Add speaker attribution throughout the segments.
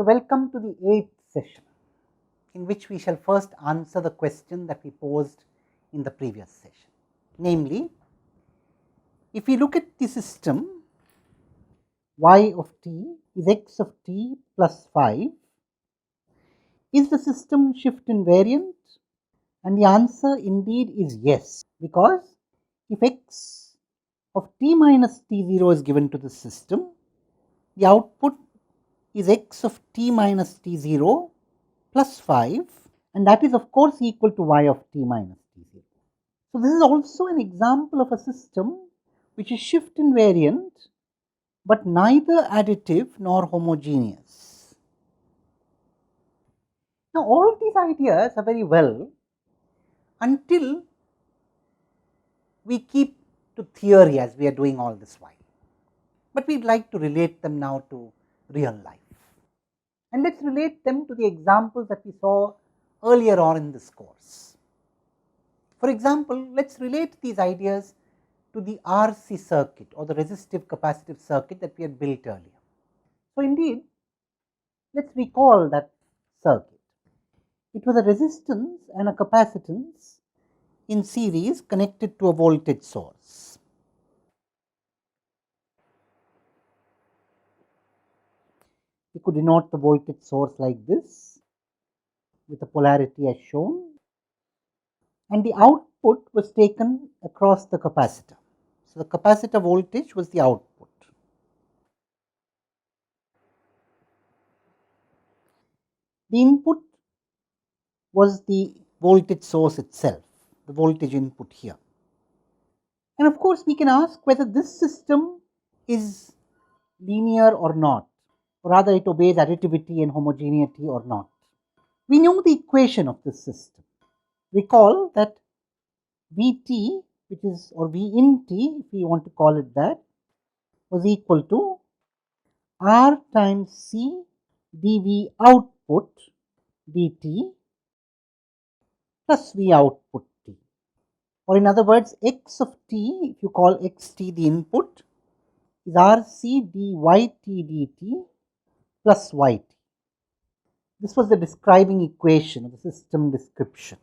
Speaker 1: So, welcome to the 8th session, in which we shall first answer the question that we posed in the previous session. Namely, if we look at the system y of t is x of t plus 5, is the system shift invariant? And the answer indeed is yes, because if x of t minus t0 is given to the system, the output is x of t minus t0 plus 5, and that is of course equal to y of t minus t0. So, this is also an example of a system which is shift invariant, but neither additive nor homogeneous. Now, all these ideas are very well until we keep to theory as we are doing all this while, but we would like to relate them now to real life. And let us relate them to the examples that we saw earlier on in this course. For example, let us relate these ideas to the RC circuit or the resistive capacitive circuit that we had built earlier. So, indeed, let us recall that circuit. It was a resistance and a capacitance in series connected to a voltage source. We could denote the voltage source like this with a polarity as shown, and the output was taken across the capacitor. So, the capacitor voltage was the output. The input was the voltage source itself, the voltage input here. And of course, we can ask whether this system is linear or not, or rather it obeys additivity and homogeneity or not. We know the equation of this system. Recall that Vt, which is, or V in t, if we want to call it that, was equal to R times C dV output dt plus V output t. Or in other words, x of t, if you call xt the input, is Rc dyt dt plus yt. This was the describing equation of the system description.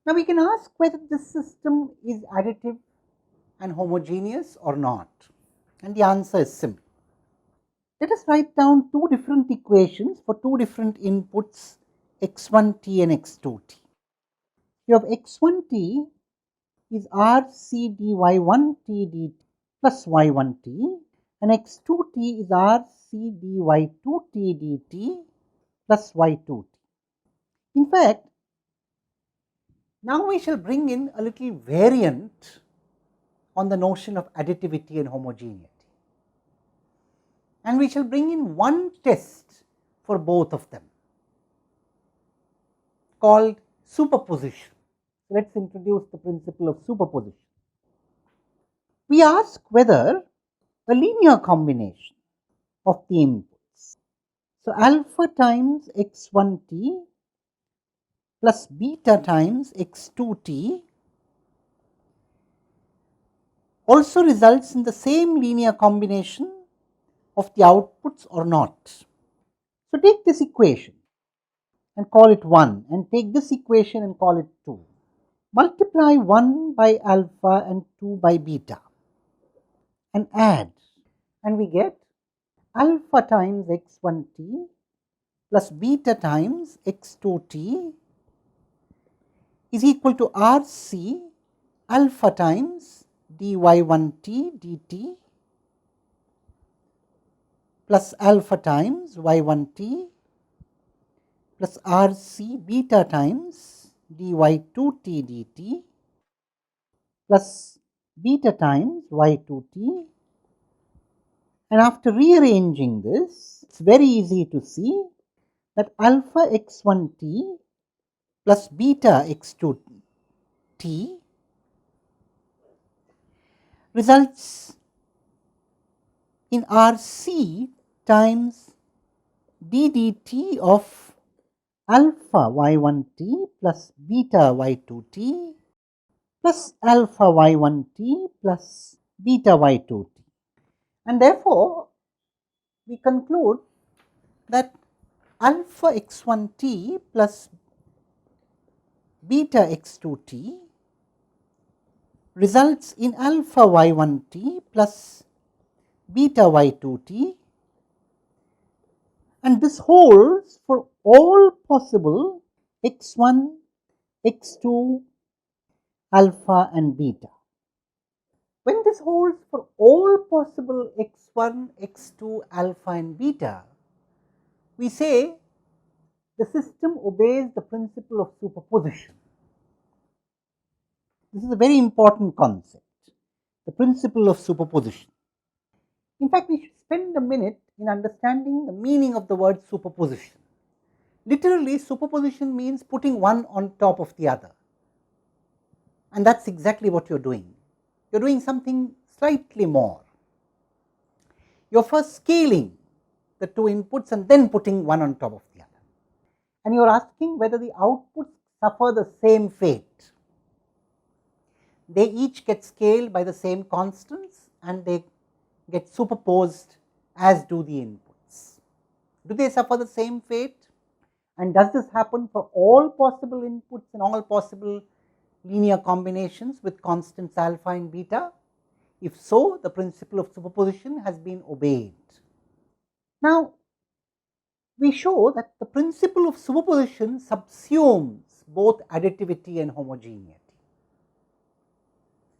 Speaker 1: Now, we can ask whether this system is additive and homogeneous or not, and the answer is simple. Let us write down two different equations for two different inputs x1t and x2t. You have x1t is Rc dy1t dt plus y1t, and x2t is Rc dy2t dt plus y2t. In fact, now we shall bring in a little variant on the notion of additivity and homogeneity, and we shall bring in one test for both of them called superposition. Let us introduce the principle of superposition. We ask whether a linear combination of the inputs, so alpha times x1t plus beta times x2t, also results in the same linear combination of the outputs or not. So, take this equation and call it 1, and take this equation and call it 2. Multiply 1 by alpha and 2 by beta and add, and we get alpha times x1t plus beta times x2t is equal to Rc alpha times dy1t dt plus alpha times y1t plus Rc beta times dy2t dt plus beta times y2t. And after rearranging this, it is very easy to see that alpha x1t plus beta x2t results in Rc times d dt of alpha y1t plus beta y2t plus alpha y1t plus beta y2t. And therefore, we conclude that alpha x1t plus beta x2t results in alpha y1t plus beta y2t, and this holds for all possible x1, x2, alpha and beta. When this holds for all possible x1, x2, alpha and beta, we say the system obeys the principle of superposition. This is a very important concept, the principle of superposition. In fact, we should spend a minute in understanding the meaning of the word superposition. Literally, superposition means putting one on top of the other, and that is exactly what you are doing. You are doing something slightly more. You are first scaling the two inputs and then putting one on top of the other, and you are asking whether the outputs suffer the same fate. They each get scaled by the same constants and they get superposed as do the inputs. Do they suffer the same fate? And does this happen for all possible inputs and all possible linear combinations with constants alpha and beta? If so, the principle of superposition has been obeyed. Now, we show that the principle of superposition subsumes both additivity and homogeneity.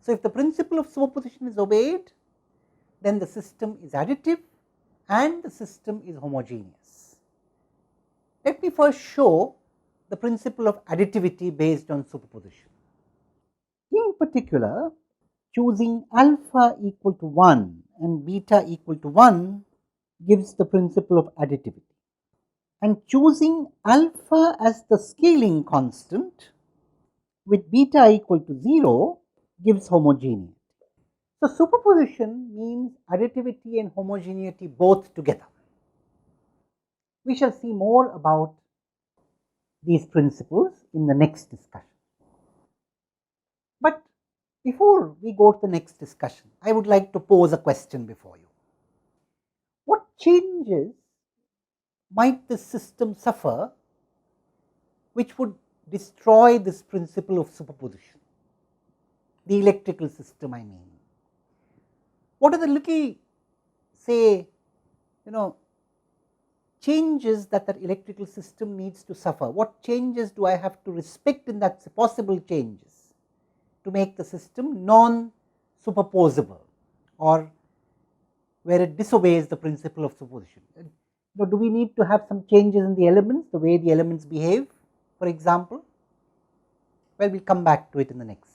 Speaker 1: So, if the principle of superposition is obeyed, then the system is additive and the system is homogeneous. Let me first show the principle of additivity based on superposition. In particular, choosing alpha equal to 1 and beta equal to 1 gives the principle of additivity, and choosing alpha as the scaling constant with beta equal to 0 gives homogeneity. So, superposition means additivity and homogeneity both together. We shall see more about these principles in the next discussion. But before we go to the next discussion, I would like to pose a question before you. What changes might this system suffer which would destroy this principle of superposition? The electrical system, I mean. What are the little, say, changes that electrical system needs to suffer? What changes do I have to respect in that possible changes to make the system non-superposable, or where it disobeys the principle of superposition? Do we need to have some changes in the elements, the way the elements behave, for example? Well, we will come back to it in the next